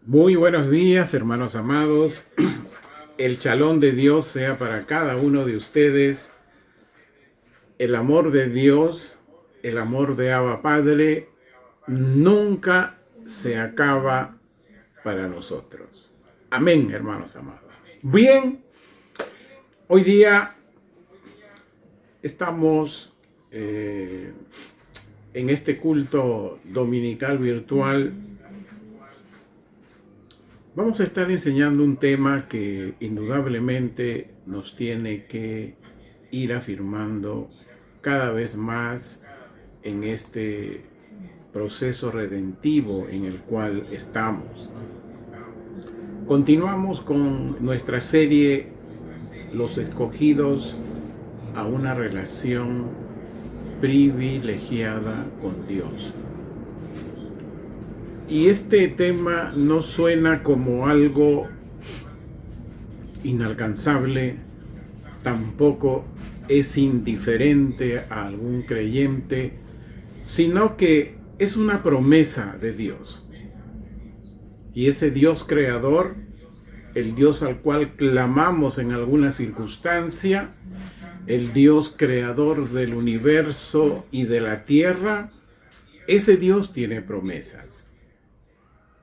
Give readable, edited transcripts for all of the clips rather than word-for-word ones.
Muy buenos días, hermanos amados. El shalom de Dios sea para cada uno de ustedes. El amor de Dios, el amor de Abba Padre, nunca se acaba para nosotros. Amén, hermanos amados. Bien, hoy día estamos en este culto dominical virtual. Vamos a estar enseñando un tema que indudablemente nos tiene que ir afirmando cada vez más en este proceso redentivo en el cual estamos. Continuamos con nuestra serie Los escogidos a una relación privilegiada con Dios. Y este tema no suena como algo inalcanzable, tampoco es indiferente a algún creyente, sino que es una promesa de Dios. Y ese Dios creador, el Dios al cual clamamos en alguna circunstancia, el Dios creador del universo y de la tierra, ese Dios tiene promesas.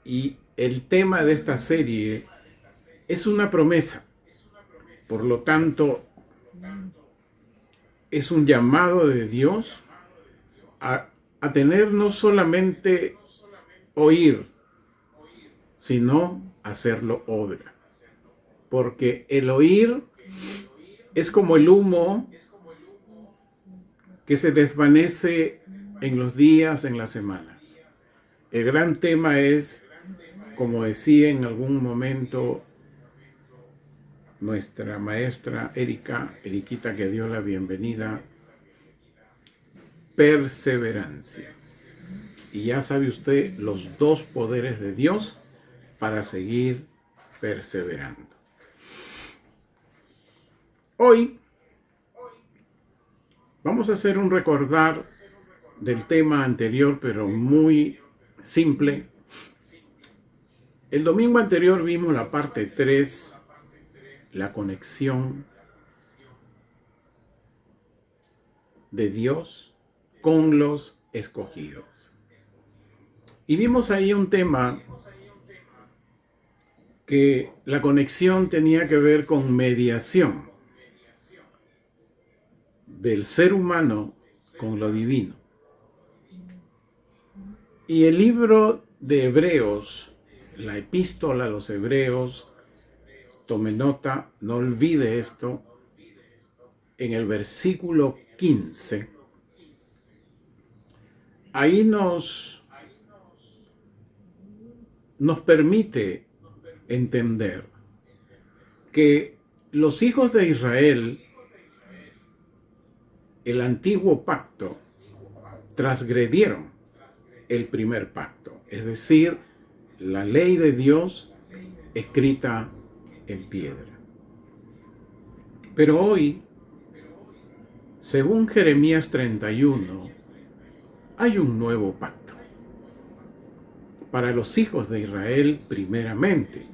Y el tema de esta serie es una promesa. Por lo tanto, es un llamado de Dios a tener no solamente oír, sino hacerlo obra. Porque el oír es como el humo que se desvanece en los días, en las semanas. El gran tema es, como decía en algún momento nuestra maestra Eriquita, que dio la bienvenida, perseverancia. Y ya sabe usted los dos poderes de Dios para seguir perseverando. Hoy vamos a hacer un recordar del tema anterior, pero muy simple. El domingo anterior vimos la parte 3, la conexión de Dios con los escogidos. Y vimos ahí un tema que la conexión tenía que ver con mediación del ser humano con lo divino. Y el libro de Hebreos, la epístola a los Hebreos, tome nota, no olvide esto, en el versículo 15, ahí nos permite entender que los hijos de Israel, el antiguo pacto, transgredieron el primer pacto, es decir, la ley de Dios escrita en piedra. Pero hoy, según Jeremías 31, hay un nuevo pacto para los hijos de Israel primeramente.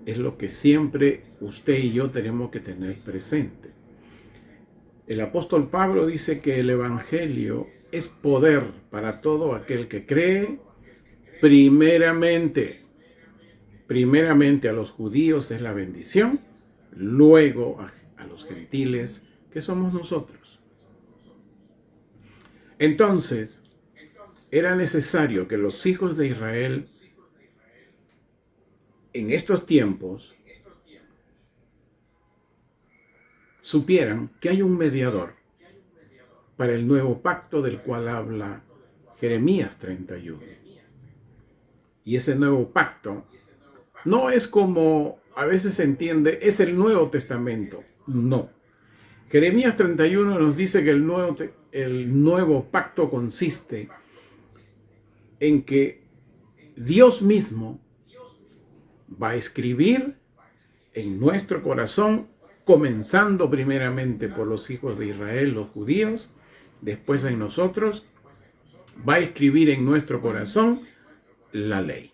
Es lo que siempre usted y yo tenemos que tener presente. El apóstol Pablo dice que el evangelio es poder para todo aquel que cree. Primeramente a los judíos es la bendición, luego a los gentiles, que somos nosotros. Entonces, era necesario que los hijos de Israel en estos tiempos supieran que hay un mediador para el nuevo pacto del cual habla Jeremías 31. Y ese nuevo pacto no es como a veces se entiende, es el Nuevo Testamento. No. Jeremías 31 nos dice que el nuevo pacto consiste en que Dios mismo va a escribir en nuestro corazón, comenzando primeramente por los hijos de Israel, los judíos, después en nosotros, va a escribir en nuestro corazón la ley.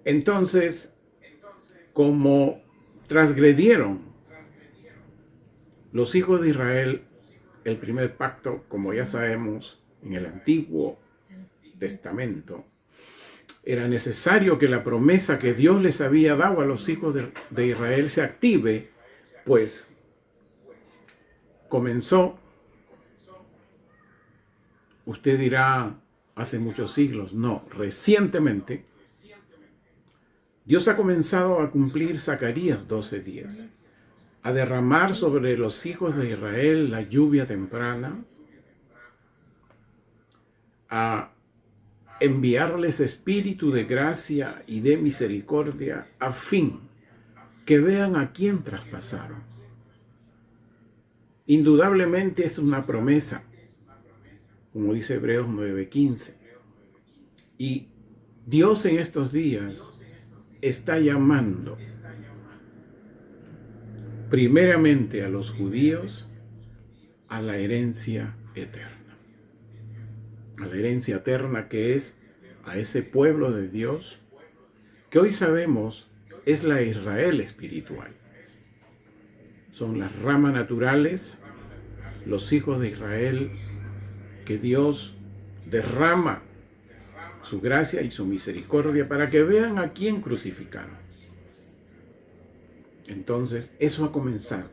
Entonces, como transgredieron los hijos de Israel el primer pacto, como ya sabemos, en el Antiguo Testamento, era necesario que la promesa que Dios les había dado a los hijos de Israel se active, pues comenzó, usted dirá, hace muchos siglos, no, recientemente, Dios ha comenzado a cumplir Zacarías 12:10, a derramar sobre los hijos de Israel la lluvia temprana, a enviarles espíritu de gracia y de misericordia, a fin que vean a quién traspasaron. Indudablemente es una promesa, como dice Hebreos 9:15. Y Dios en estos días está llamando primeramente a los judíos a la herencia eterna. A la herencia eterna que es a ese pueblo de Dios que hoy sabemos es la Israel espiritual. Son las ramas naturales, los hijos de Israel que Dios derrama su gracia y su misericordia para que vean a quién crucificaron. Entonces, eso ha comenzado.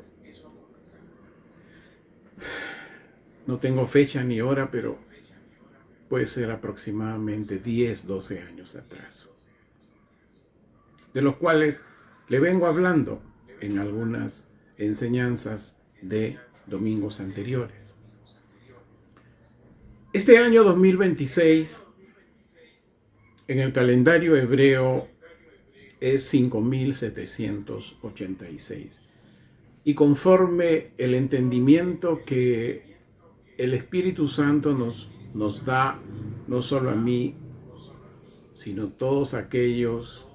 No tengo fecha ni hora, pero puede ser aproximadamente 10, 12 años atrás, de los cuales le vengo hablando en algunas enseñanzas de domingos anteriores. Este año 2026, en el calendario hebreo, es 5786. Y conforme el entendimiento que el Espíritu Santo nos da, no solo a mí, sino a todos aquellos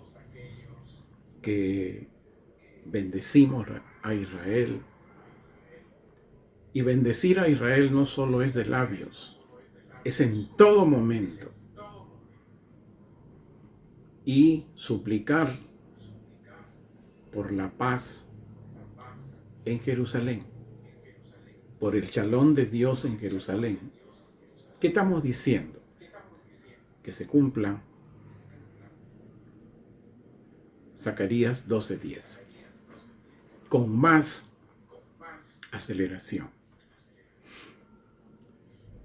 que bendecimos a Israel. Y bendecir a Israel no solo es de labios, es en todo momento. Y suplicar por la paz en Jerusalén, por el shalom de Dios en Jerusalén. ¿Qué estamos diciendo? Que se cumpla Zacarías 12:10, con más aceleración.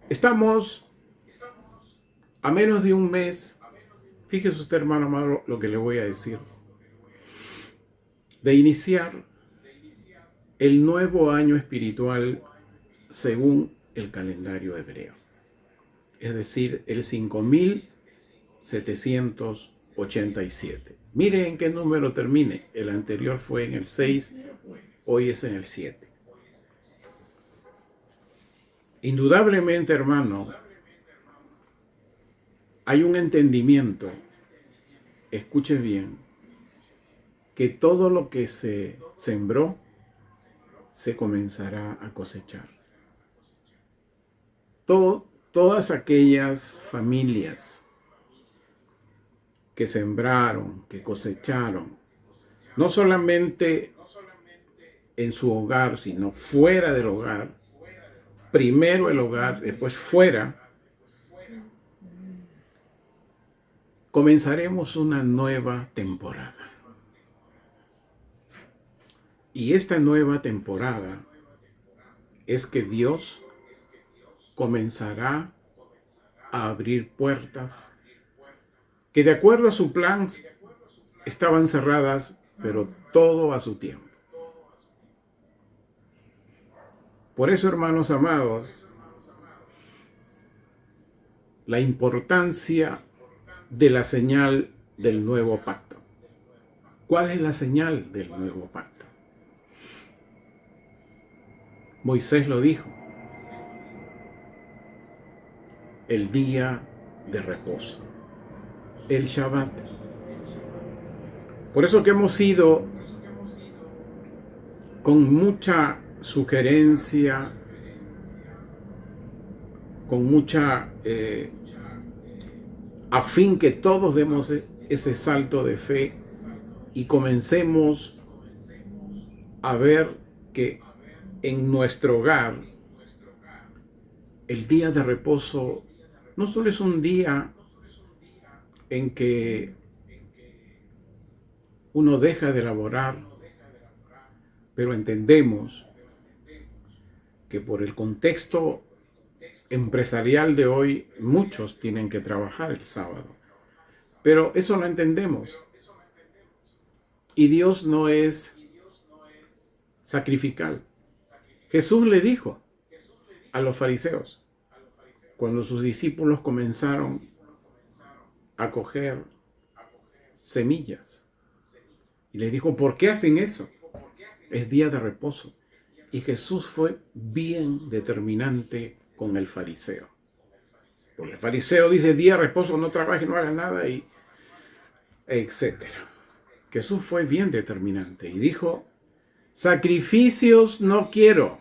Estamos a menos de un mes, fíjese usted, hermano amado, lo que le voy a decir, de iniciar el nuevo año espiritual según el calendario hebreo, es decir, el 5787. Mire en qué número termine. El anterior fue en el 6, hoy es en el 7. Indudablemente, hermano, hay un entendimiento, escuche bien, que todo lo que se sembró se comenzará a cosechar. Todas aquellas familias que sembraron, que cosecharon, no solamente en su hogar, sino fuera del hogar, primero el hogar, después fuera, comenzaremos una nueva temporada. Y esta nueva temporada es que Dios comenzará a abrir puertas que de acuerdo a su plan estaban cerradas, pero todo a su tiempo. Por eso, hermanos amados, la importancia de la señal del nuevo pacto. ¿Cuál es la señal del nuevo pacto? Moisés lo dijo: el día de reposo, el Shabbat. Por eso que hemos ido con mucha sugerencia, con mucha a fin que todos demos ese salto de fe y comencemos a ver que en nuestro hogar el día de reposo no solo es un día en que uno deja de laborar, pero entendemos que por el contexto empresarial de hoy muchos tienen que trabajar el sábado. Pero eso lo entendemos. Y Dios no es sacrificial. Jesús le dijo a los fariseos, cuando sus discípulos comenzaron a coger semillas, y les dijo, ¿por qué hacen eso? Es día de reposo. Y Jesús fue bien determinante con el fariseo. Porque el fariseo dice, día de reposo, no trabaje, no haga nada, y etcétera. Jesús fue bien determinante y dijo, sacrificios no quiero,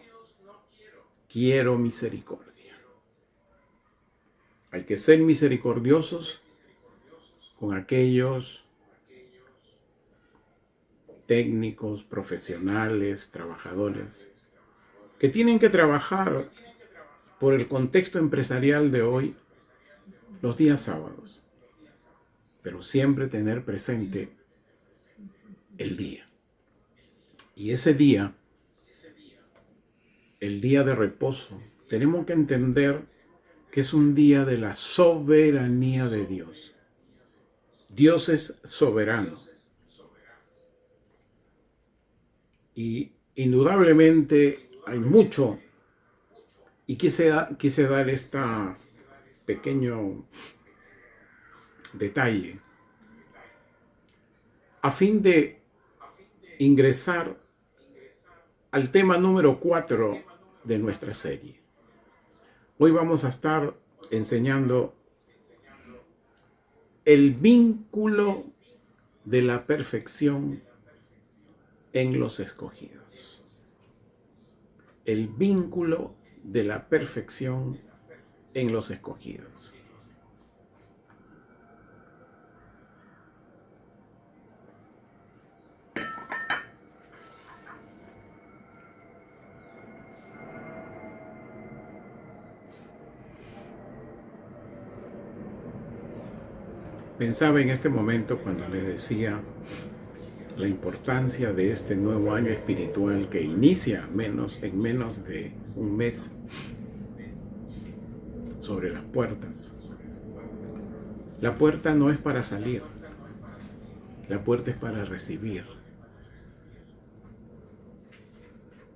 quiero misericordia. Hay que ser misericordiosos con aquellos técnicos, profesionales, trabajadores, que tienen que trabajar por el contexto empresarial de hoy los días sábados, pero siempre tener presente el día. Y ese día, el día de reposo, tenemos que entender que es un día de la soberanía de Dios. Dios es soberano. Y indudablemente hay mucho, y quise dar este pequeño detalle a fin de ingresar al tema número 4 de nuestra serie. Hoy vamos a estar enseñando el vínculo de la perfección en los escogidos. El vínculo de la perfección en los escogidos. Pensaba en este momento cuando les decía la importancia de este nuevo año espiritual que inicia en menos de un mes sobre las puertas. La puerta no es para salir, la puerta es para recibir.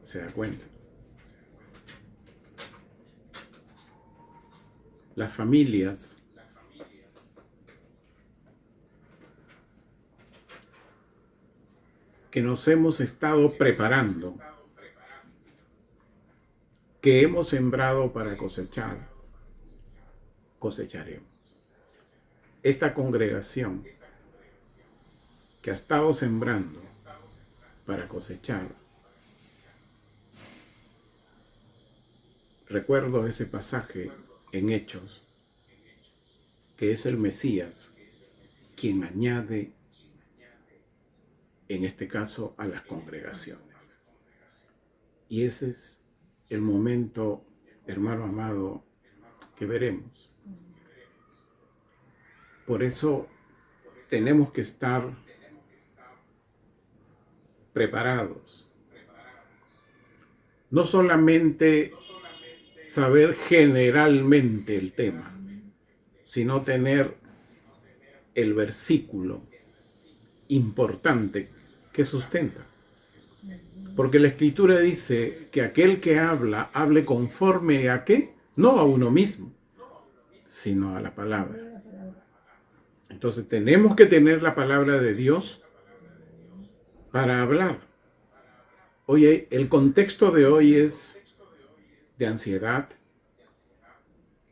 ¿Se da cuenta? Las familias que nos hemos estado preparando, que hemos sembrado para cosechar, cosecharemos. Esta congregación que ha estado sembrando para cosechar, recuerdo ese pasaje en Hechos, que es el Mesías quien añade, en este caso, a las congregaciones. Y ese es el momento, hermano amado, que veremos. Por eso tenemos que estar preparados. No solamente saber generalmente el tema, sino tener el versículo importante que sustenta. Porque la Escritura dice que aquel que habla, hable conforme a ¿qué? No a uno mismo, sino a la palabra. Entonces tenemos que tener la palabra de Dios para hablar. Oye, el contexto de hoy es de ansiedad,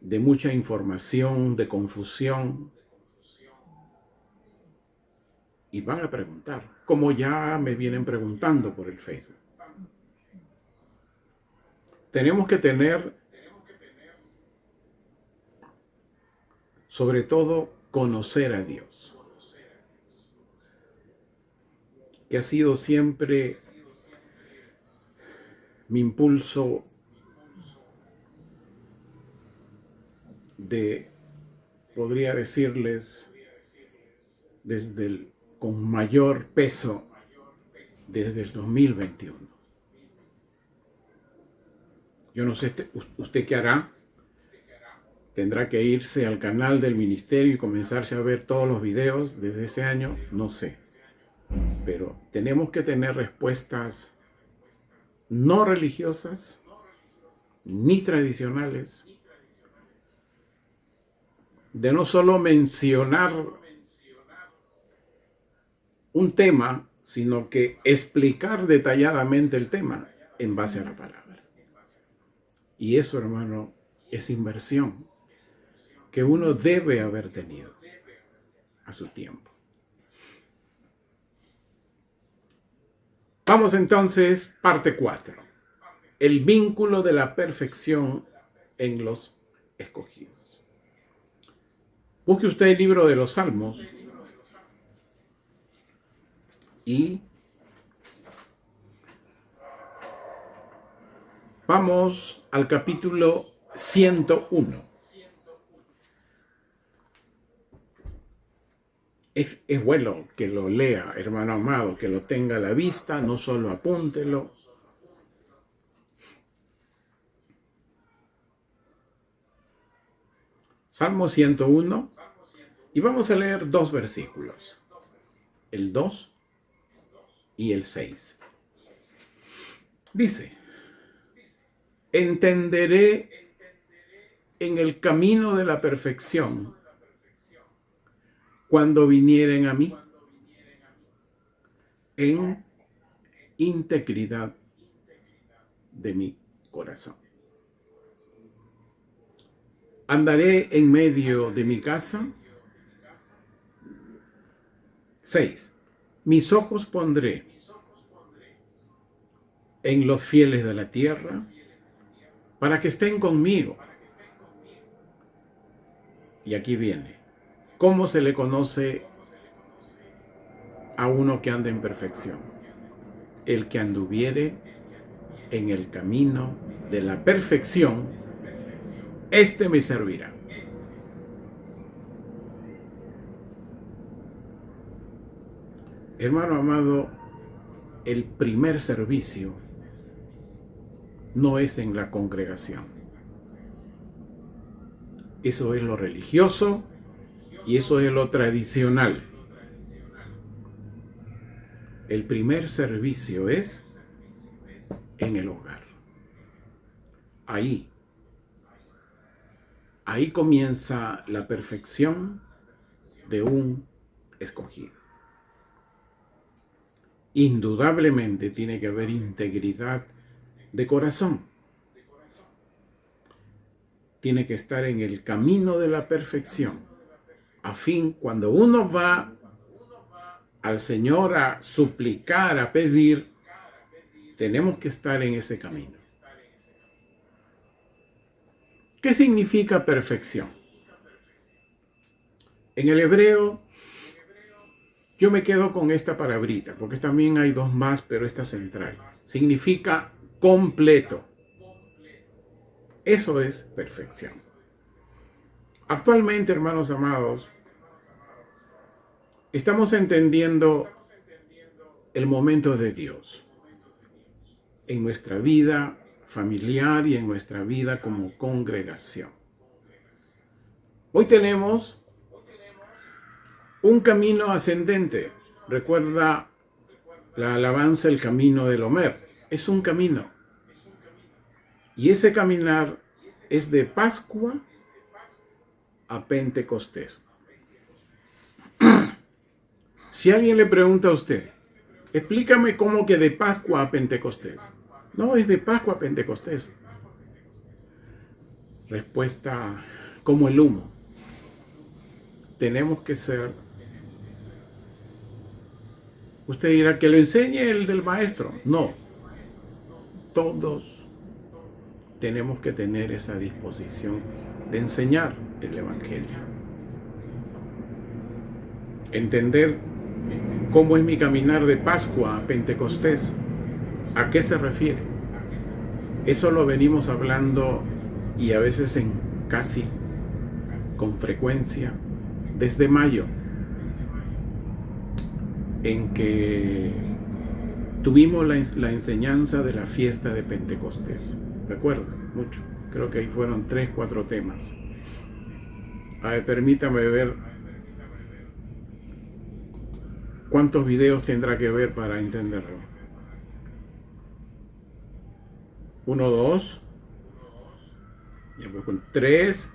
de mucha información, de confusión. Y van a preguntar, como ya me vienen preguntando por el Facebook. Tenemos que tener, sobre todo, conocer a Dios. que ha sido siempre mi impulso de, podría decirles, con mayor peso desde el 2021. Yo no sé usted qué hará. Tendrá que irse al canal del ministerio y comenzarse a ver todos los videos desde ese año, no sé. Pero tenemos que tener respuestas no religiosas ni tradicionales, de no solo mencionar un tema, sino que explicar detalladamente el tema en base a la palabra. Y eso, hermano, es inversión que uno debe haber tenido a su tiempo. Vamos entonces, parte 4. El vínculo de la perfección en los escogidos. Busque usted el libro de los Salmos y vamos al capítulo 101. Es bueno que lo lea, hermano amado, que lo tenga a la vista, no solo apúntelo. Salmo 101, y vamos a leer 2 versículos, el 2 y el 6. Dice: entenderé en el camino de la perfección cuando vinieren a mí en integridad de mi corazón. Andaré en medio de mi casa. 6. Mis ojos pondré en los fieles de la tierra para que estén conmigo. Y aquí viene. ¿Cómo se le conoce a uno que anda en perfección? El que anduviere en el camino de la perfección, este me servirá. Hermano amado, el primer servicio no es en la congregación. Eso es lo religioso y eso es lo tradicional. El primer servicio es en el hogar. Ahí comienza la perfección de un escogido. Indudablemente tiene que haber integridad de corazón. Tiene que estar en el camino de la perfección. A fin, cuando uno va al Señor a suplicar, a pedir, tenemos que estar en ese camino. ¿Qué significa perfección? En el hebreo, yo me quedo con esta palabrita, porque también hay 2 más, pero esta central. Significa completo. Eso es perfección. Actualmente, hermanos amados, estamos entendiendo el momento de Dios en nuestra vida familiar y en nuestra vida como congregación. Hoy tenemos un camino ascendente. Recuerda la alabanza, el camino del Homer. Es un camino. Y ese caminar es de Pascua a Pentecostés. Si alguien le pregunta a usted, explícame cómo que de Pascua a Pentecostés. No, es de Pascua a Pentecostés. Respuesta como el humo. Tenemos que ser. Usted dirá que lo enseñe el del maestro. No. Todos tenemos que tener esa disposición de enseñar el Evangelio. Entender ¿Cómo es mi caminar de Pascua a Pentecostés? ¿A qué se refiere? Eso lo venimos hablando y a veces casi con frecuencia desde mayo, en que tuvimos la enseñanza de la fiesta de Pentecostés. Recuerdo mucho, creo que ahí fueron 3, 4 temas. A ver, permítame ver cuántos videos tendrá que ver para entenderlo. 1, 2, ya voy con 3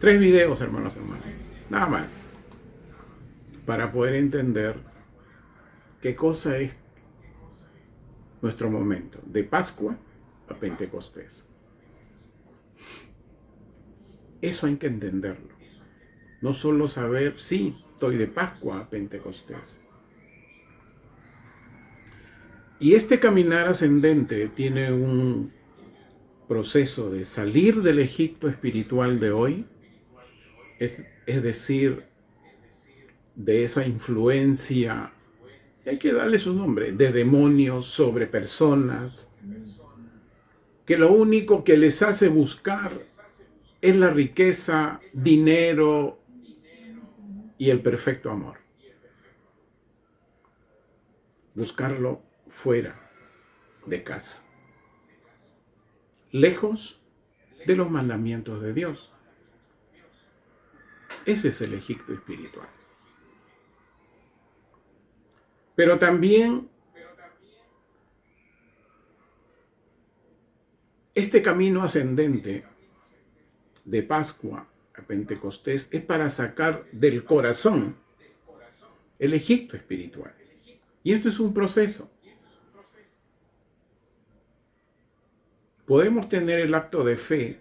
videos, hermanos, nada más, para poder entender qué cosa es nuestro momento de Pascua a Pentecostés. Eso hay que entenderlo. No solo saber, sí, estoy de Pascua a Pentecostés. Y este caminar ascendente tiene un proceso de salir del Egipto espiritual de hoy, es decir, de esa influencia, hay que darle su nombre, de demonios sobre personas, que lo único que les hace buscar es la riqueza, dinero y el perfecto amor. Buscarlo fuera de casa, lejos de los mandamientos de Dios. Ese es el Egipto espiritual. Pero también este camino ascendente de Pascua a Pentecostés es para sacar del corazón el Egipto espiritual. Y esto es un proceso. Podemos tener el acto de fe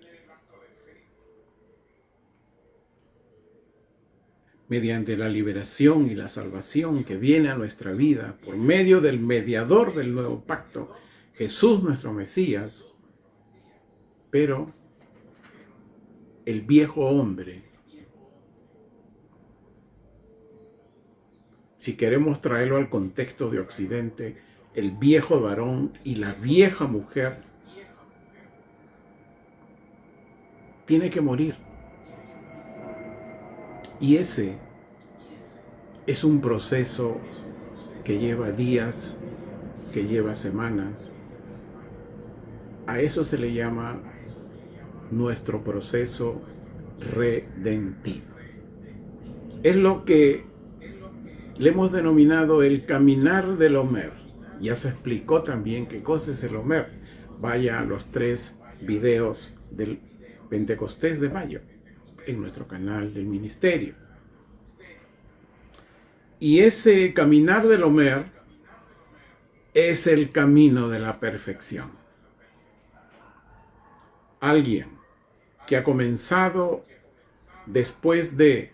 mediante la liberación y la salvación que viene a nuestra vida por medio del mediador del nuevo pacto, Jesús nuestro Mesías, pero el viejo hombre, si queremos traerlo al contexto de Occidente, el viejo varón y la vieja mujer tiene que morir. Y ese es un proceso que lleva días, que lleva semanas. A eso se le llama nuestro proceso redentivo. Es lo que le hemos denominado el caminar del Homer. Ya se explicó también qué cosa es el Homer. Vaya a los 3 videos del Pentecostés de mayo en nuestro canal del ministerio. Y ese caminar del Homer es el camino de la perfección. Alguien que ha comenzado después de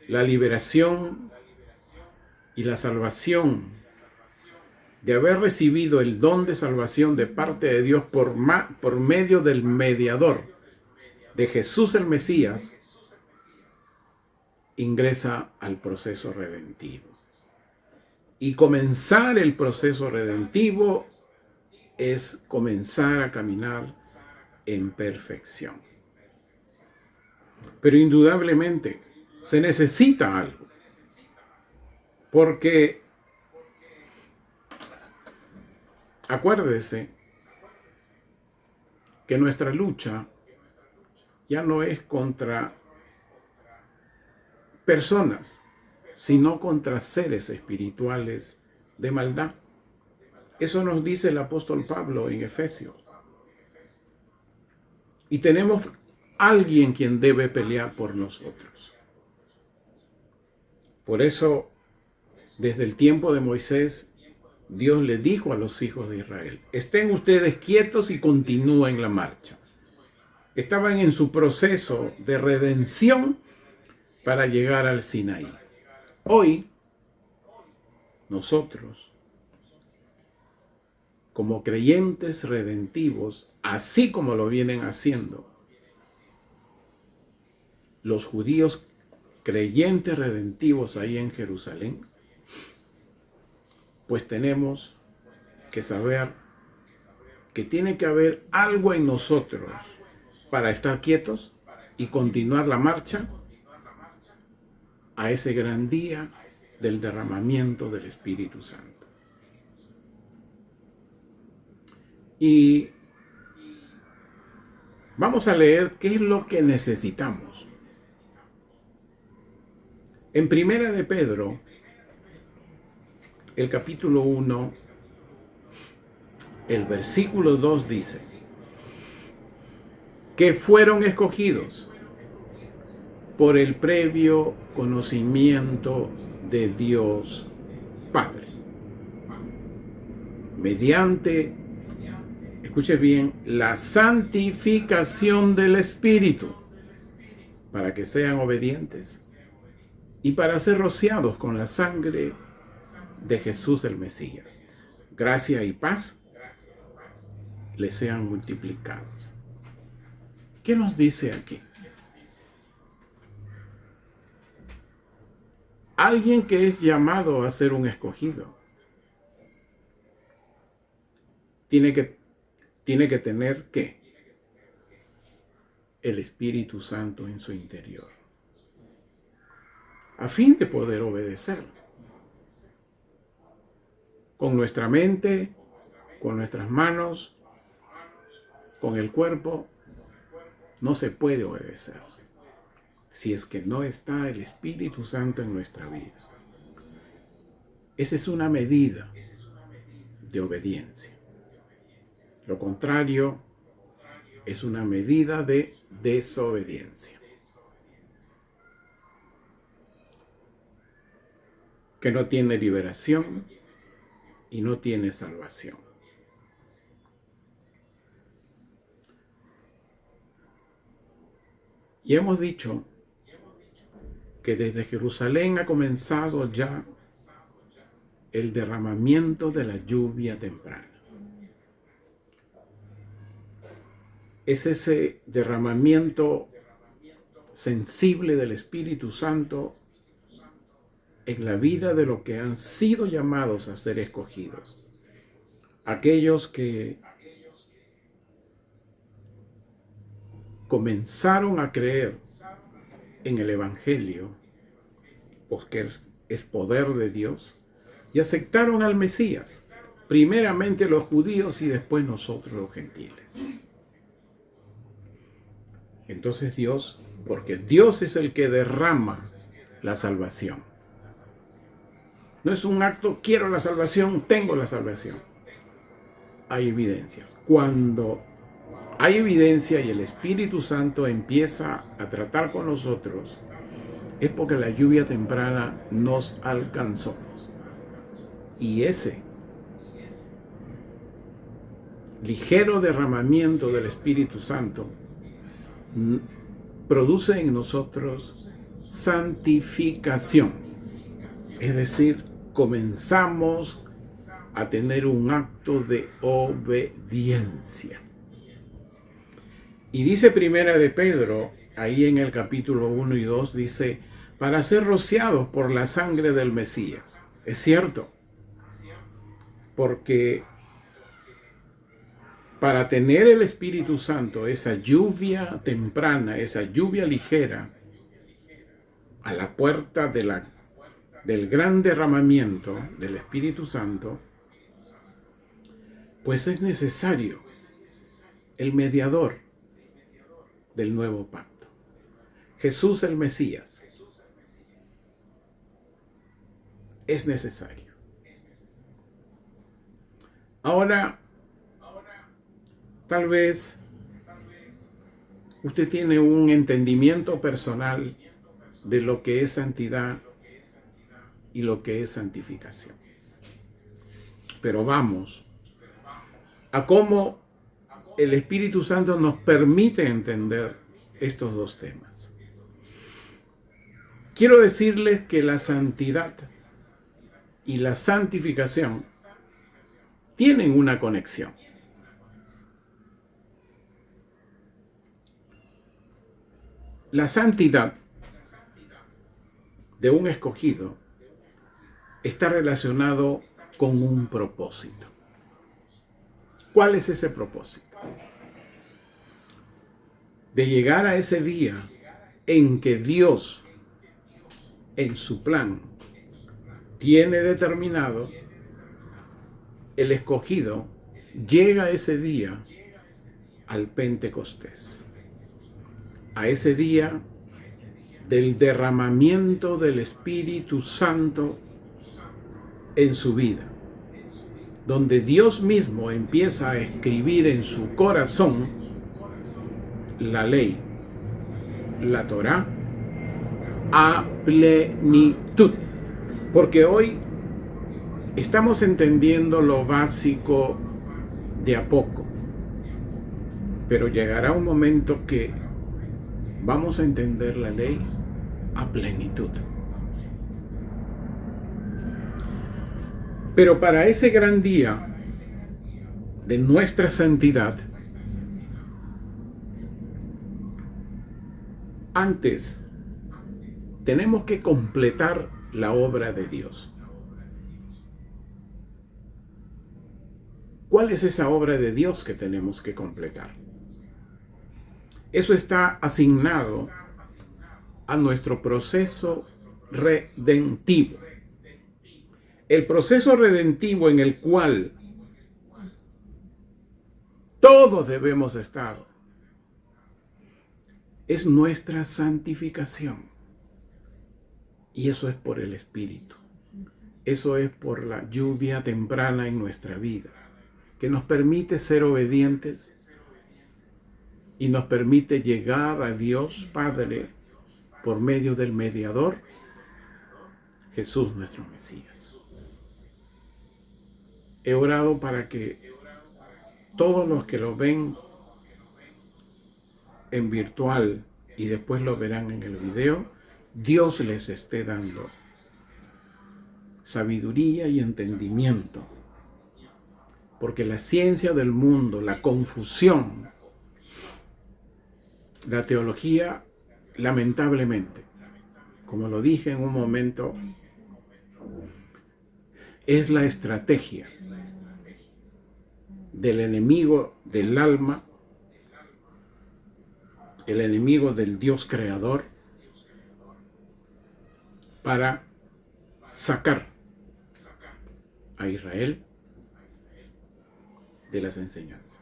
la liberación y la salvación, de haber recibido el don de salvación de parte de Dios por medio del mediador, de Jesús el Mesías, ingresa al proceso redentivo. Y comenzar el proceso redentivo es comenzar a caminar en perfección. Pero indudablemente se necesita algo, porque acuérdese que nuestra lucha ya no es contra personas, sino contra seres espirituales de maldad. Eso nos dice el apóstol Pablo en Efesios. Y tenemos alguien quien debe pelear por nosotros. Por eso, desde el tiempo de Moisés, Dios le dijo a los hijos de Israel: estén ustedes quietos y continúen la marcha. Estaban en su proceso de redención para llegar al Sinaí. Hoy, nosotros, como creyentes redentivos, así como lo vienen haciendo los judíos creyentes redentivos ahí en Jerusalén, pues tenemos que saber que tiene que haber algo en nosotros para estar quietos y continuar la marcha a ese gran día del derramamiento del Espíritu Santo. Y vamos a leer qué es lo que necesitamos. En Primera de Pedro, el capítulo 1, el versículo 2 dice que fueron escogidos por el previo conocimiento de Dios Padre, mediante, escuche bien, la santificación del Espíritu, para que sean obedientes y para ser rociados con la sangre de Jesús el Mesías. Gracia y paz les sean multiplicados. ¿Qué nos dice aquí? Alguien que es llamado a ser un escogido tiene que tener ¿qué? El Espíritu Santo en su interior, a fin de poder obedecerlo. Con nuestra mente, con nuestras manos, con el cuerpo, no se puede obedecer si es que no está el Espíritu Santo en nuestra vida. Esa es una medida de obediencia. Lo contrario es una medida de desobediencia, que no tiene liberación y no tiene salvación. Y hemos dicho que desde Jerusalén ha comenzado ya el derramamiento de la lluvia temprana. Es ese derramamiento sensible del Espíritu Santo en la vida de los que han sido llamados a ser escogidos. Aquellos que comenzaron a creer en el Evangelio, porque es poder de Dios, y aceptaron al Mesías, primeramente los judíos y después nosotros los gentiles. Entonces Dios, porque Dios es el que derrama la salvación. No es un acto, quiero la salvación, tengo la salvación. Hay evidencias. Cuando hay evidencia y el Espíritu Santo empieza a tratar con nosotros, es porque la lluvia temprana nos alcanzó. Y ese ligero derramamiento del Espíritu Santo produce en nosotros santificación. Es decir, comenzamos a tener un acto de obediencia. Y dice Primera de Pedro, ahí en el capítulo 1 y 2, dice, para ser rociados por la sangre del Mesías. Es cierto, porque para tener el Espíritu Santo, esa lluvia temprana, esa lluvia ligera, a la puerta del gran derramamiento del Espíritu Santo, pues es necesario el mediador del nuevo pacto, Jesús el Mesías. Es necesario. Ahora, tal vez usted tiene un entendimiento personal de lo que es santidad y lo que es santificación. Pero vamos a cómo el Espíritu Santo nos permite entender estos dos temas. Quiero decirles que la santidad y la santificación tienen una conexión. La santidad de un escogido está relacionado con un propósito. ¿Cuál es ese propósito? De llegar a ese día en que Dios, en su plan, tiene determinado, el escogido llega ese día al Pentecostés, a ese día del derramamiento del Espíritu Santo en su vida, donde Dios mismo empieza a escribir en su corazón la ley, la Torá, a plenitud. Porque hoy estamos entendiendo lo básico de a poco, pero llegará un momento que vamos a entender la ley a plenitud. Pero para ese gran día de nuestra santidad, antes tenemos que completar la obra de Dios. ¿Cuál es esa obra de Dios que tenemos que completar? Eso está asignado a nuestro proceso redentivo. El proceso redentivo en el cual todos debemos estar es nuestra santificación. Y eso es por el Espíritu. Eso es por la lluvia temprana en nuestra vida, que nos permite ser obedientes y nos permite llegar a Dios Padre por medio del mediador, Jesús nuestro Mesías. He orado para que todos los que lo ven en virtual y después lo verán en el video, Dios les esté dando sabiduría y entendimiento. Porque la ciencia del mundo, la confusión, la teología, lamentablemente, como lo dije en un momento, es la estrategia del enemigo del alma, el enemigo del Dios creador, para sacar a Israel de las enseñanzas,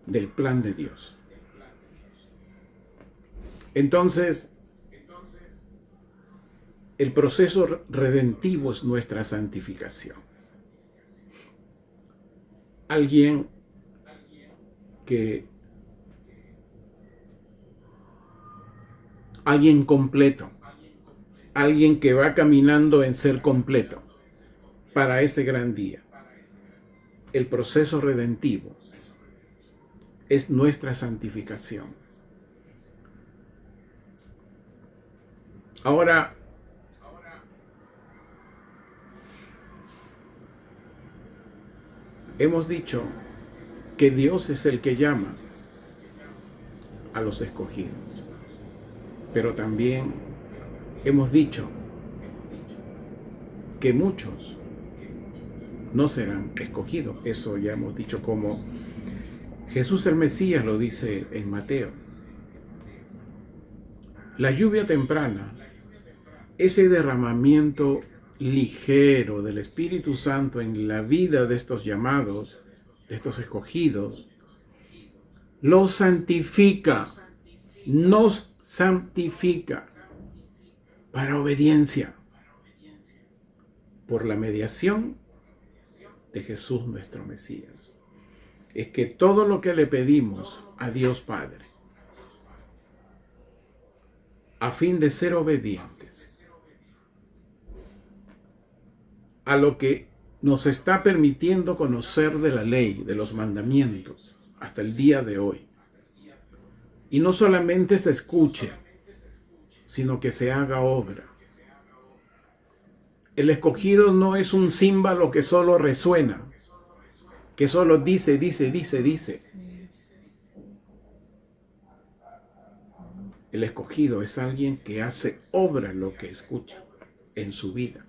del plan de Dios. Entonces, el proceso redentivo es nuestra santificación. Alguien completo, alguien que va caminando en ser completo para ese gran día. El proceso redentivo es nuestra santificación. Ahora, hemos dicho que Dios es el que llama a los escogidos, pero también hemos dicho que muchos no serán escogidos. Eso ya hemos dicho, como Jesús el Mesías lo dice en Mateo. La lluvia temprana, ese derramamiento ligero del Espíritu Santo en la vida de estos llamados, de estos escogidos, los santifica, nos santifica para obediencia por la mediación de Jesús nuestro Mesías. Es que todo lo que le pedimos a Dios Padre, a fin de ser obedientes a lo que nos está permitiendo conocer de la ley, de los mandamientos, hasta el día de hoy. Y no solamente se escuche, sino que se haga obra. El escogido no es un címbalo que solo resuena, que solo dice. El escogido es alguien que hace obra lo que escucha en su vida,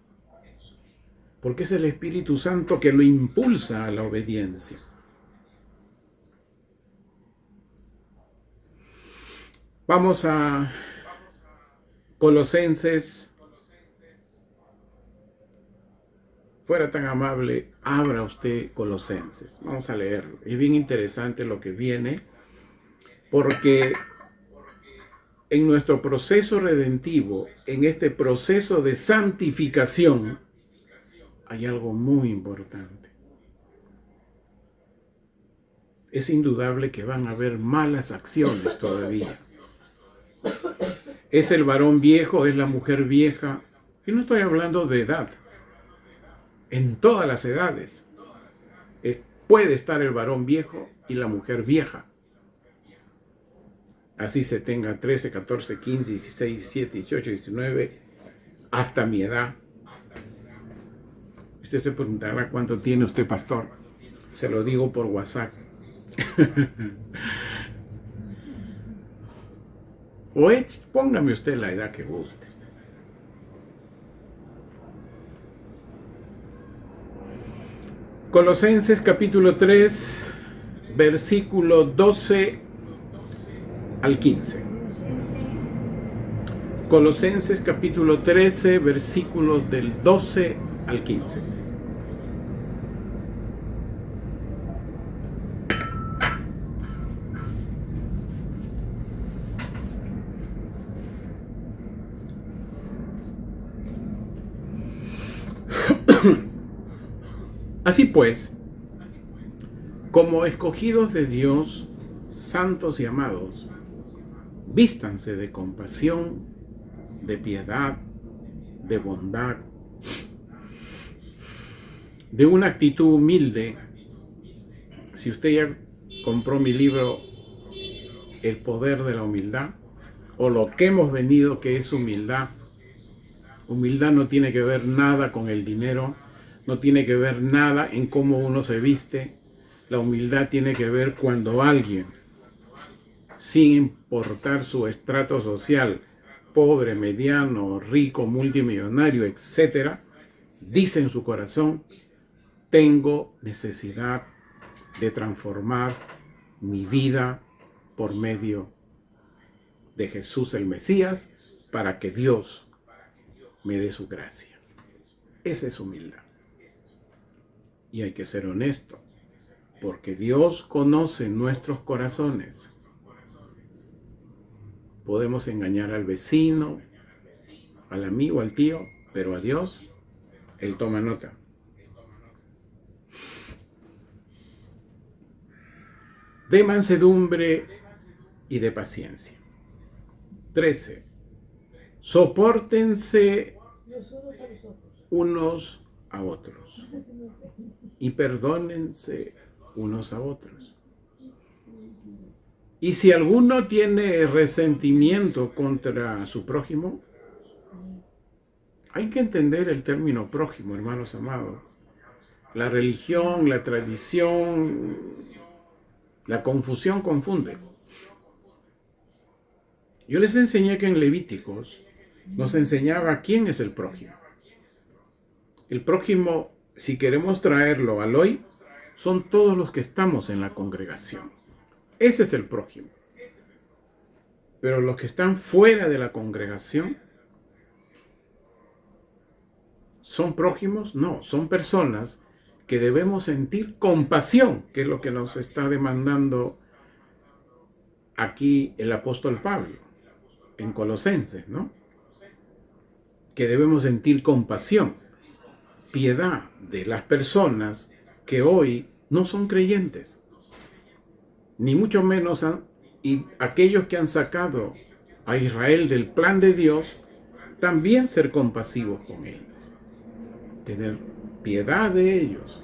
porque es el Espíritu Santo que lo impulsa a la obediencia. Vamos a Colosenses. Fuera tan amable, abra usted Colosenses. Vamos a leerlo. Es bien interesante lo que viene, porque en nuestro proceso redentivo, en este proceso de santificación, hay algo muy importante. Es indudable que van a haber malas acciones todavía. Es el varón viejo, es la mujer vieja. Y no estoy hablando de edad. En todas las edades puede estar el varón viejo y la mujer vieja. Así se tenga 13, 14, 15, 16, 17, 18, 19, hasta mi edad. Usted se preguntará cuánto tiene usted, pastor. Se lo digo por WhatsApp. O póngame usted la edad que guste. Colosenses capítulo 3, versículo 12 al 15. Colosenses capítulo 13, versículos del 12 al 15. Así pues, como escogidos de Dios, santos y amados, vístanse de compasión, de piedad, de bondad, de una actitud humilde. Si usted ya compró mi libro El poder de la humildad, o lo que hemos venido que es humildad, humildad no tiene que ver nada con el dinero, no tiene que ver nada en cómo uno se viste. La humildad tiene que ver cuando alguien, sin importar su estrato social, pobre, mediano, rico, multimillonario, etc., dice en su corazón: tengo necesidad de transformar mi vida por medio de Jesús el Mesías para que Dios me dé su gracia. Esa es humildad. Y hay que ser honesto, porque Dios conoce nuestros corazones. Podemos engañar al vecino, al amigo, al tío, pero a Dios, Él toma nota. De mansedumbre y de paciencia. 13. Sopórtense unos a otros y perdónense unos a otros. Y si alguno tiene resentimiento contra su prójimo, hay que entender el término prójimo, hermanos amados. La religión, la tradición, la confusión confunde. Yo les enseñé que en Levíticos nos enseñaba quién es el prójimo. El prójimo, si queremos traerlo al hoy, son todos los que estamos en la congregación. Ese es el prójimo. Pero los que están fuera de la congregación, ¿son prójimos? No, son personas que debemos sentir compasión, que es lo que nos está demandando aquí el apóstol Pablo, en Colosenses, ¿no? Que debemos sentir compasión, piedad de las personas que hoy no son creyentes, ni mucho menos y aquellos que han sacado a Israel del plan de Dios, también ser compasivos con ellos, tener piedad de ellos,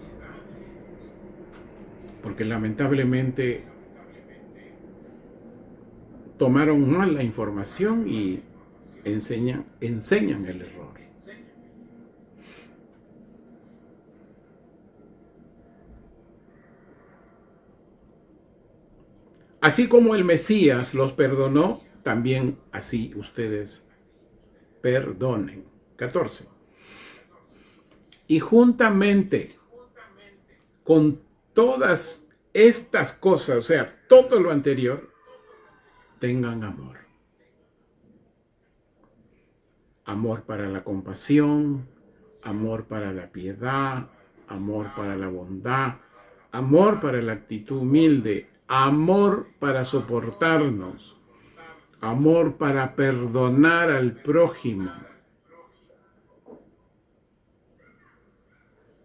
porque lamentablemente tomaron mal la información y enseñan el error. Así como el Mesías los perdonó, también así ustedes perdonen. 14. Y juntamente con todas estas cosas, o sea, todo lo anterior, tengan amor. Amor para la compasión, amor para la piedad, amor para la bondad, amor para la actitud humilde, amor para soportarnos, amor para perdonar al prójimo.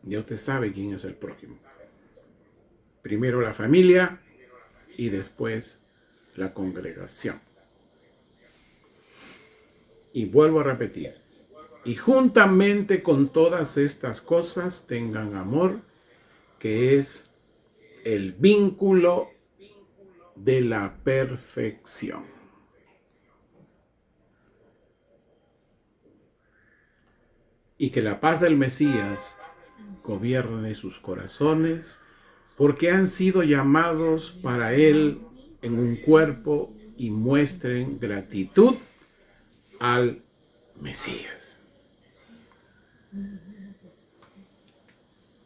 Ya usted sabe quién es el prójimo. Primero la familia y después la congregación. Y vuelvo a repetir, y juntamente con todas estas cosas tengan amor, que es el vínculo de la perfección. Y que la paz del Mesías gobierne sus corazones, porque han sido llamados para Él en un cuerpo y muestren gratitud al Mesías.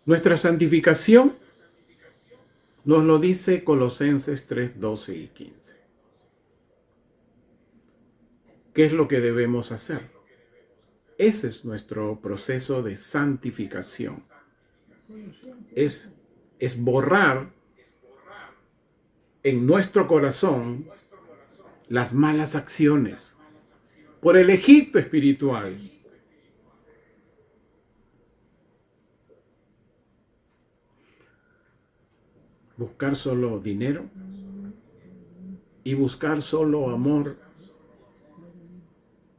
Nuestra santificación nos lo dice Colosenses 3, 12 y 15. ¿Qué es lo que debemos hacer? Ese es nuestro proceso de santificación. Es borrar en nuestro corazón las malas acciones por el Egipto espiritual. Buscar solo dinero y buscar solo amor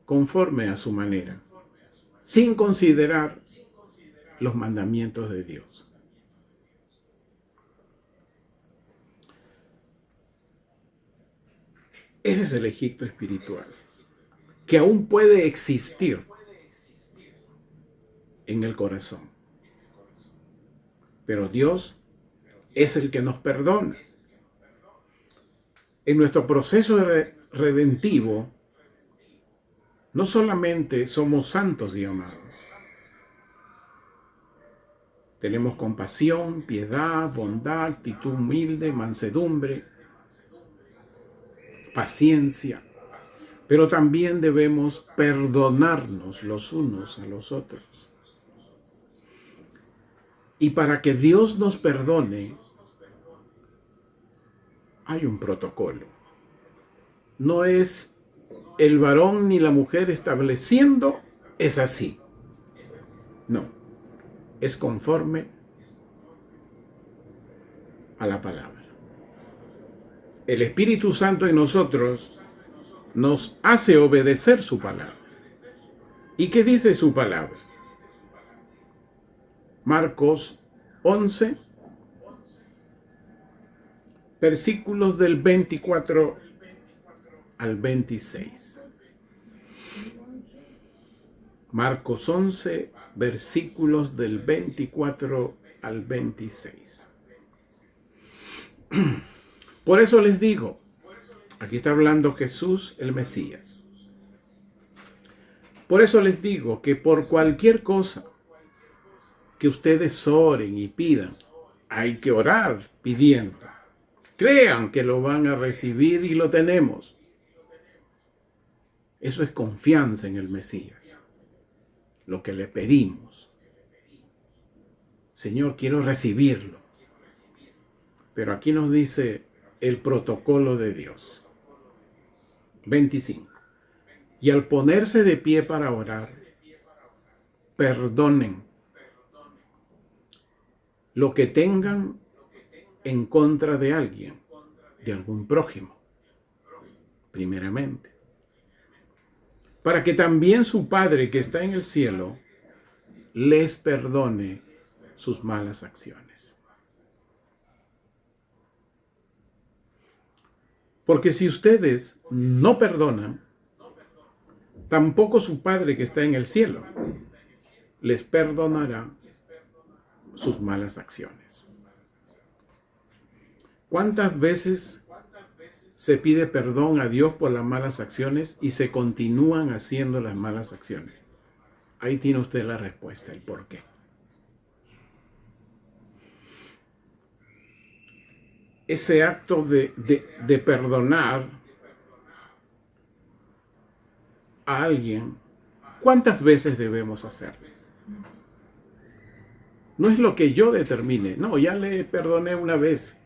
conforme a su manera, sin considerar los mandamientos de Dios. Ese es el Egipto espiritual, que aún puede existir en el corazón. Pero Dios es el que nos perdona. En nuestro proceso redentivo, no solamente somos santos y amados, tenemos compasión, piedad, bondad, actitud humilde, mansedumbre, paciencia, pero también debemos perdonarnos los unos a los otros. Y para que Dios nos perdone, hay un protocolo. No es el varón ni la mujer estableciendo, es así. No, es conforme a la palabra. El Espíritu Santo en nosotros nos hace obedecer su palabra. ¿Y qué dice su palabra? Marcos 11, versículos del 24 al 26. Marcos 11, versículos del 24 al 26. Por eso les digo, aquí está hablando Jesús el Mesías. Por eso les digo que por cualquier cosa que ustedes oren y pidan, hay que orar pidiendo. Crean que lo van a recibir y lo tenemos. Eso es confianza en el Mesías. Lo que le pedimos. Señor, quiero recibirlo. Pero aquí nos dice el protocolo de Dios. 25. Y al ponerse de pie para orar, perdonen lo que tengan en contra de alguien, de algún prójimo, primeramente. Para que también su Padre que está en el cielo les perdone sus malas acciones. Porque si ustedes no perdonan, tampoco su Padre que está en el cielo les perdonará sus malas acciones. ¿Cuántas veces se pide perdón a Dios por las malas acciones y se continúan haciendo las malas acciones. Ahí tiene usted la respuesta, el por qué. Ese acto de perdonar a alguien, ¿cuántas veces debemos hacerlo? No es lo que yo determine. No, ya le perdoné una vez.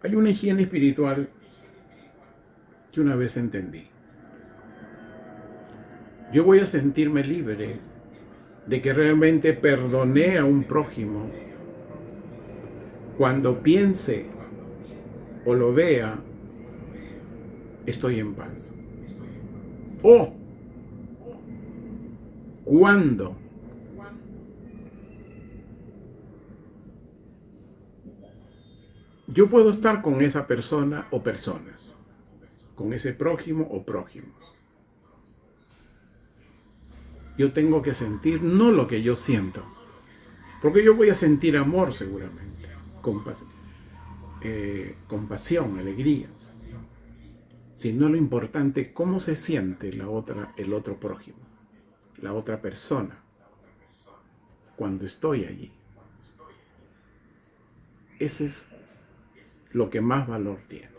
Hay una higiene espiritual que una vez entendí. Yo voy a sentirme libre de que realmente perdoné a un prójimo cuando piense o lo vea, estoy en paz. O cuando yo puedo estar con esa persona o personas, con ese prójimo o prójimos. Yo tengo que sentir no lo que yo siento, porque yo voy a sentir amor seguramente, compasión, alegrías, sino lo importante cómo se siente el otro prójimo, la otra persona, cuando estoy allí. Ese es lo que más valor tiene.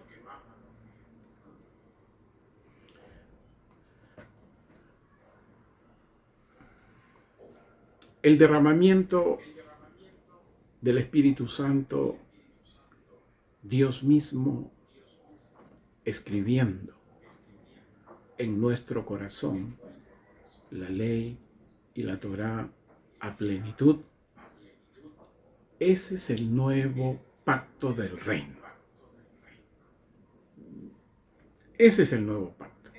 El derramamiento del Espíritu Santo, Dios mismo escribiendo en nuestro corazón la ley y la Torá a plenitud. Ese es el nuevo pacto del reino. Ese es el nuevo pacto.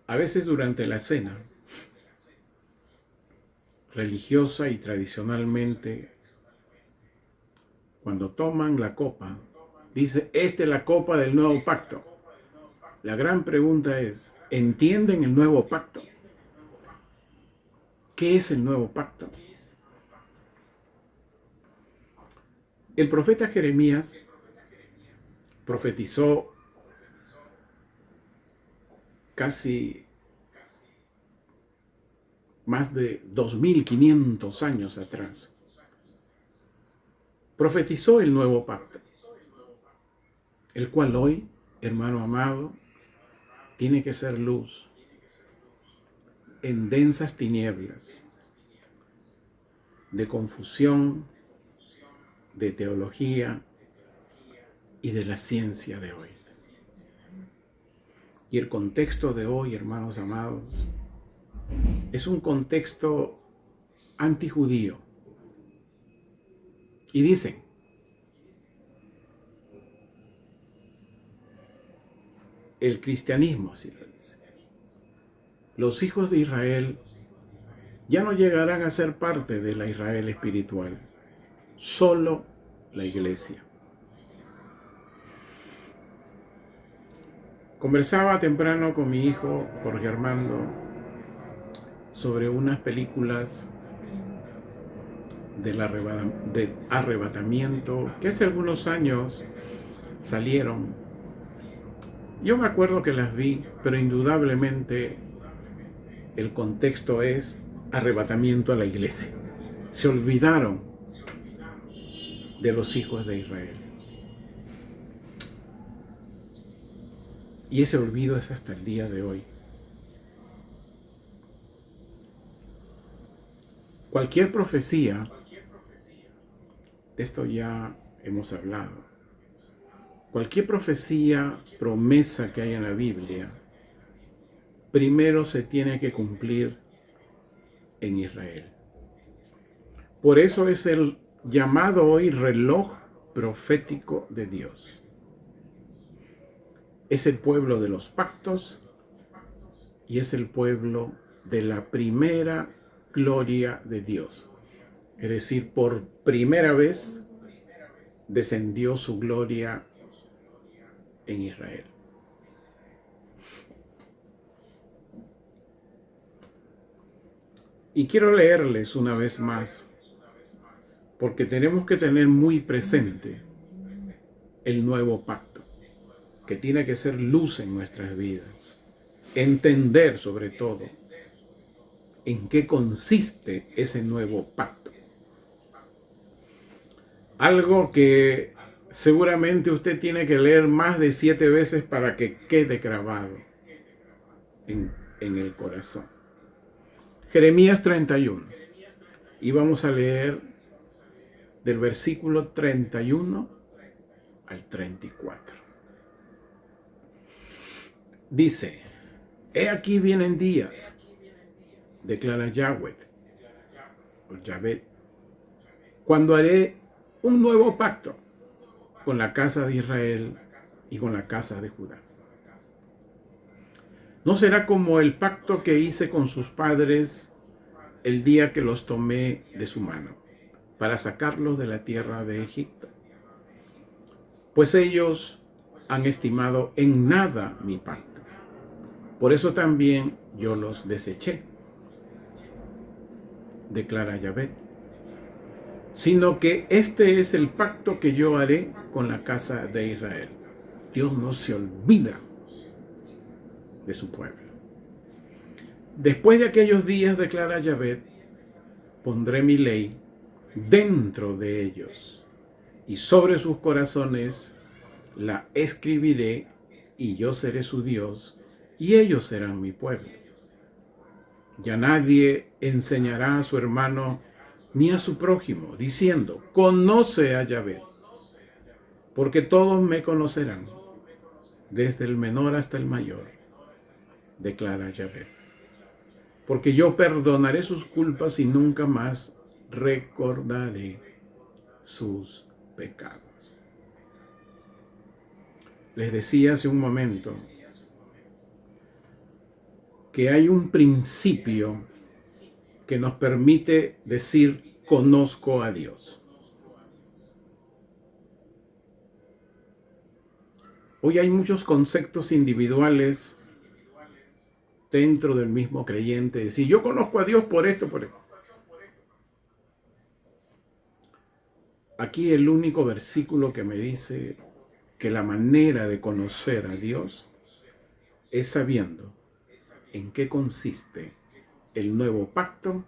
A veces durante la cena, religiosa y tradicionalmente, cuando toman la copa, dice, esta es la copa del nuevo pacto. La gran pregunta es, ¿entienden el nuevo pacto? ¿Qué es el nuevo pacto? El profeta Jeremías profetizó casi más de 2500 años atrás. Profetizó el nuevo pacto, el cual hoy, hermano amado, tiene que ser luz en densas tinieblas de confusión, de teología y de la ciencia de hoy. Y el contexto de hoy, hermanos amados, es un contexto antijudío. Y dicen, el cristianismo así lo dice, los hijos de Israel ya no llegarán a ser parte de la Israel espiritual, solo la iglesia. Conversaba temprano con mi hijo Jorge Armando sobre unas películas de arrebatamiento que hace algunos años salieron. Yo me acuerdo que las vi, pero indudablemente el contexto es arrebatamiento a la iglesia. Se olvidaron de los hijos de Israel. Y ese olvido es hasta el día de hoy. Cualquier profecía, de esto ya hemos hablado, cualquier profecía, promesa que haya en la Biblia, primero se tiene que cumplir en Israel. Por eso es el llamado hoy reloj profético de Dios. Es el pueblo de los pactos y es el pueblo de la primera gloria de Dios. Es decir, por primera vez descendió su gloria en Israel. Y quiero leerles una vez más porque tenemos que tener muy presente el nuevo pacto, que tiene que ser luz en nuestras vidas. Entender sobre todo en qué consiste ese nuevo pacto. Algo que seguramente usted tiene que leer más de 7 veces para que quede grabado en el corazón. Jeremías 31. Y vamos a leer del versículo 31 al 34. Dice: He aquí vienen días, declara Yahweh, o Yahvé, cuando haré un nuevo pacto con la casa de Israel y con la casa de Judá. No será como el pacto que hice con sus padres el día que los tomé de su mano para sacarlos de la tierra de Egipto, pues ellos han estimado en nada mi pacto. Por eso también yo los deseché, declara Yahvé, sino que este es el pacto que yo haré con la casa de Israel. Dios no se olvida de su pueblo. Después de aquellos días, declara Yahvé, pondré mi ley dentro de ellos, y sobre sus corazones la escribiré, y yo seré su Dios, y ellos serán mi pueblo. Ya nadie enseñará a su hermano ni a su prójimo, diciendo: conoce a Yahvé, porque todos me conocerán, desde el menor hasta el mayor, declara Yahvé. Porque yo perdonaré sus culpas y nunca más recordaré sus pecados. Les decía hace un momento que hay un principio que nos permite decir: conozco a Dios. Hoy hay muchos conceptos individuales dentro del mismo creyente. Decir: yo conozco a Dios por esto, por esto. Aquí el único versículo que me dice que la manera de conocer a Dios es sabiendo en qué consiste el nuevo pacto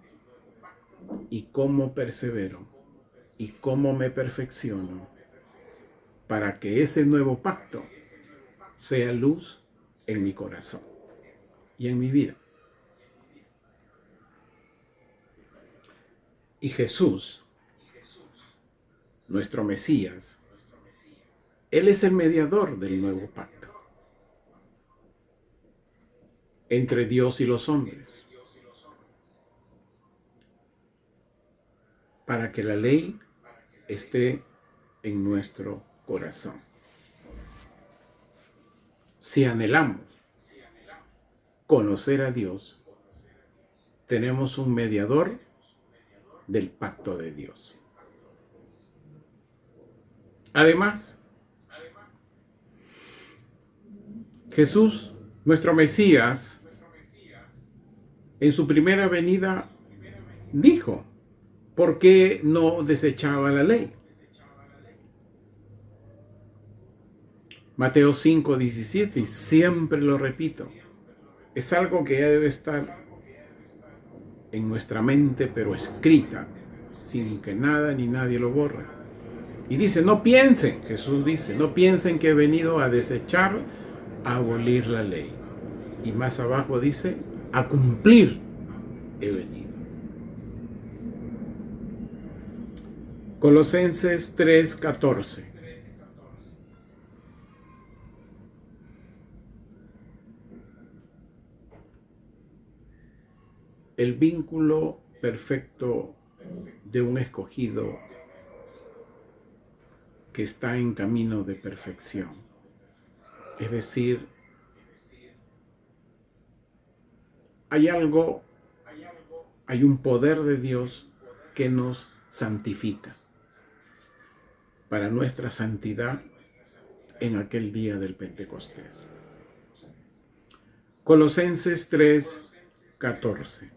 y cómo persevero y cómo me perfecciono para que ese nuevo pacto sea luz en mi corazón y en mi vida. Y Jesús, nuestro Mesías, Él es el mediador del nuevo pacto entre Dios y los hombres, para que la ley esté en nuestro corazón. Si anhelamos conocer a Dios, tenemos un mediador del pacto de Dios. Además, Jesús, nuestro Mesías, en su primera venida dijo: ¿por qué no desechaba la ley? Mateo 5:17, y siempre lo repito, es algo que ya debe estar en nuestra mente, pero escrita, sin que nada ni nadie lo borre. Y dice: no piensen, Jesús dice, no piensen que he venido a desechar, a abolir la ley. Y más abajo dice: a cumplir he venido. Colosenses 3:14. El vínculo perfecto de un escogido que está en camino de perfección. Es decir, hay un poder de Dios que nos santifica para nuestra santidad en aquel día del Pentecostés. Colosenses 3:14.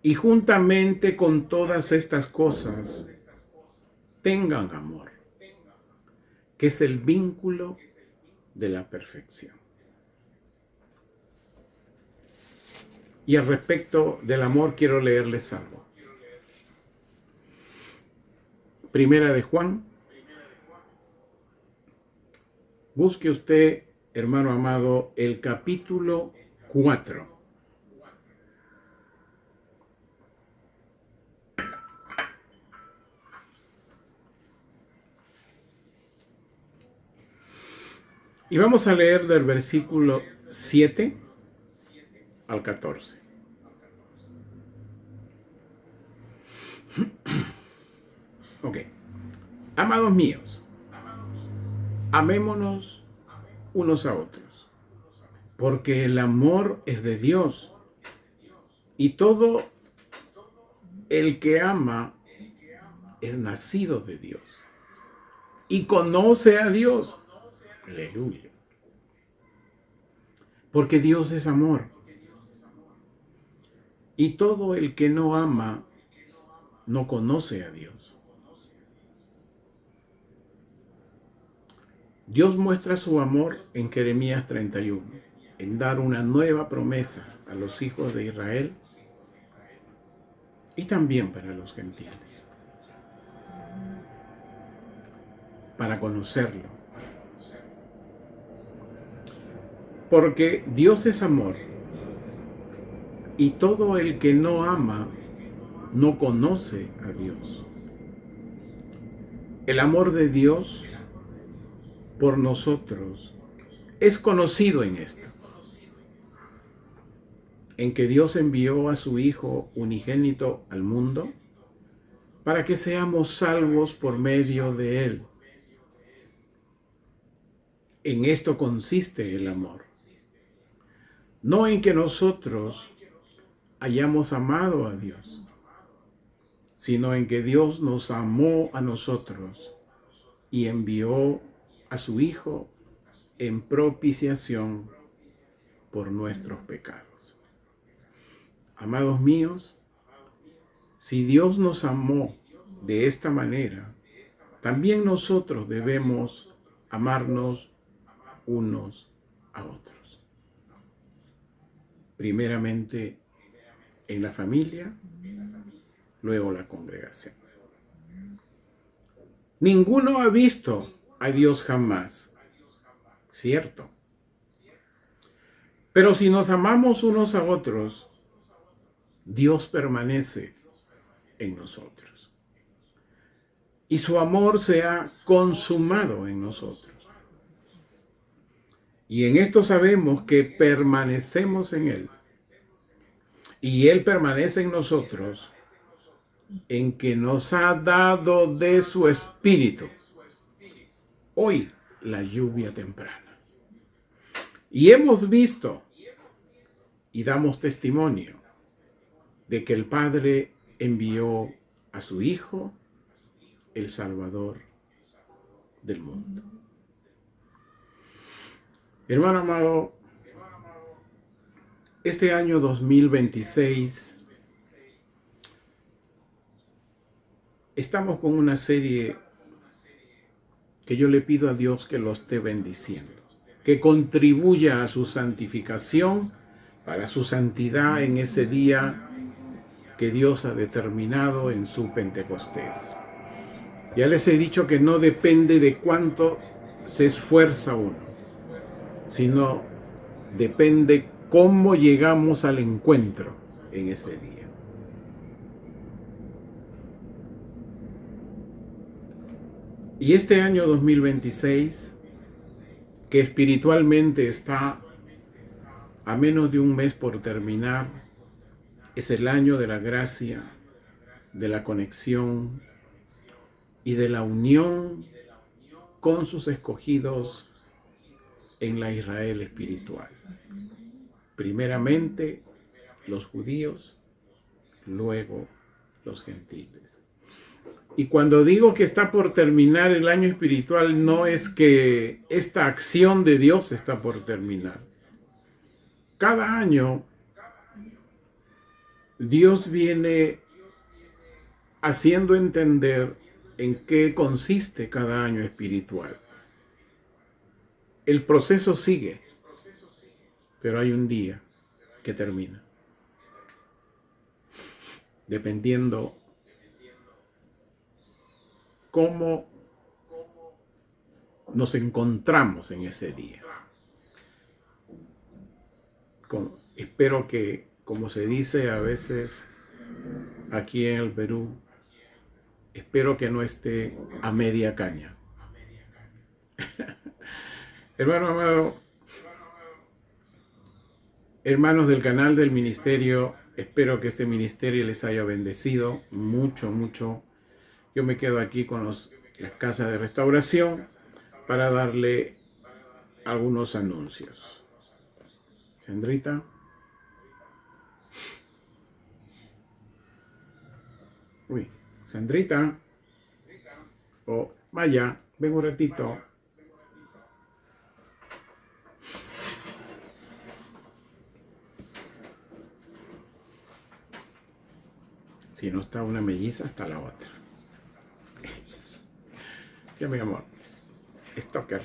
Y juntamente con todas estas cosas, tengan amor, que es el vínculo de la perfección. Y al respecto del amor quiero leerles algo. Primera de Juan. Busque usted, hermano amado, el capítulo 4. Y vamos a leer del versículo 7 al 14. Ok. Amados míos, amémonos unos a otros, porque el amor es de Dios, y todo el que ama es nacido de Dios y conoce a Dios. Aleluya. Porque Dios es amor. Y todo el que no ama no conoce a Dios. Dios muestra su amor en Jeremías 31, en dar una nueva promesa a los hijos de Israel y también para los gentiles, para conocerlo. Porque Dios es amor, y todo el que no ama no conoce a Dios. El amor de Dios por nosotros es conocido en esto, en que Dios envió a su Hijo unigénito al mundo para que seamos salvos por medio de Él. En esto consiste el amor, no en que nosotros hayamos amado a Dios, sino en que Dios nos amó a nosotros y envió a su Hijo en propiciación por nuestros pecados. Amados míos, si Dios nos amó de esta manera, también nosotros debemos amarnos unos a otros. Primeramente en la familia, luego la congregación. Ninguno ha visto a Dios jamás, cierto. Pero si nos amamos unos a otros, Dios permanece en nosotros. Y su amor se ha consumado en nosotros. Y en esto sabemos que permanecemos en Él. Y Él permanece en nosotros, en que nos ha dado de su Espíritu hoy la lluvia temprana. Y hemos visto y damos testimonio de que el Padre envió a su Hijo, el Salvador del mundo. Hermano amado, este año 2026 estamos con una serie que yo le pido a Dios que lo esté bendiciendo, que contribuya a su santificación, para su santidad en ese día que Dios ha determinado en su Pentecostés. Ya les he dicho que no depende de cuánto se esfuerza uno, sino depende cómo llegamos al encuentro en ese día. Y este año 2026, que espiritualmente está a menos de un mes por terminar, es el año de la gracia, de la conexión y de la unión con sus escogidos en la Israel espiritual. Primeramente los judíos, luego los gentiles. Y cuando digo que está por terminar el año espiritual, no es que esta acción de Dios está por terminar. Cada año Dios viene haciendo entender en qué consiste cada año espiritual. El proceso sigue, pero hay un día que termina, dependiendo cómo nos encontramos en ese día. Espero que, como se dice a veces aquí en el Perú, espero que no esté a media caña. Hermano amado, hermanos del canal del ministerio, espero que este ministerio les haya bendecido mucho, mucho. Yo me quedo aquí con las casas de restauración para darle algunos anuncios. Sandrita. Uy, Sandrita. Oh, vaya, ven un ratito. Si no está una melliza, está la otra. Ya, mi amor. Stalker.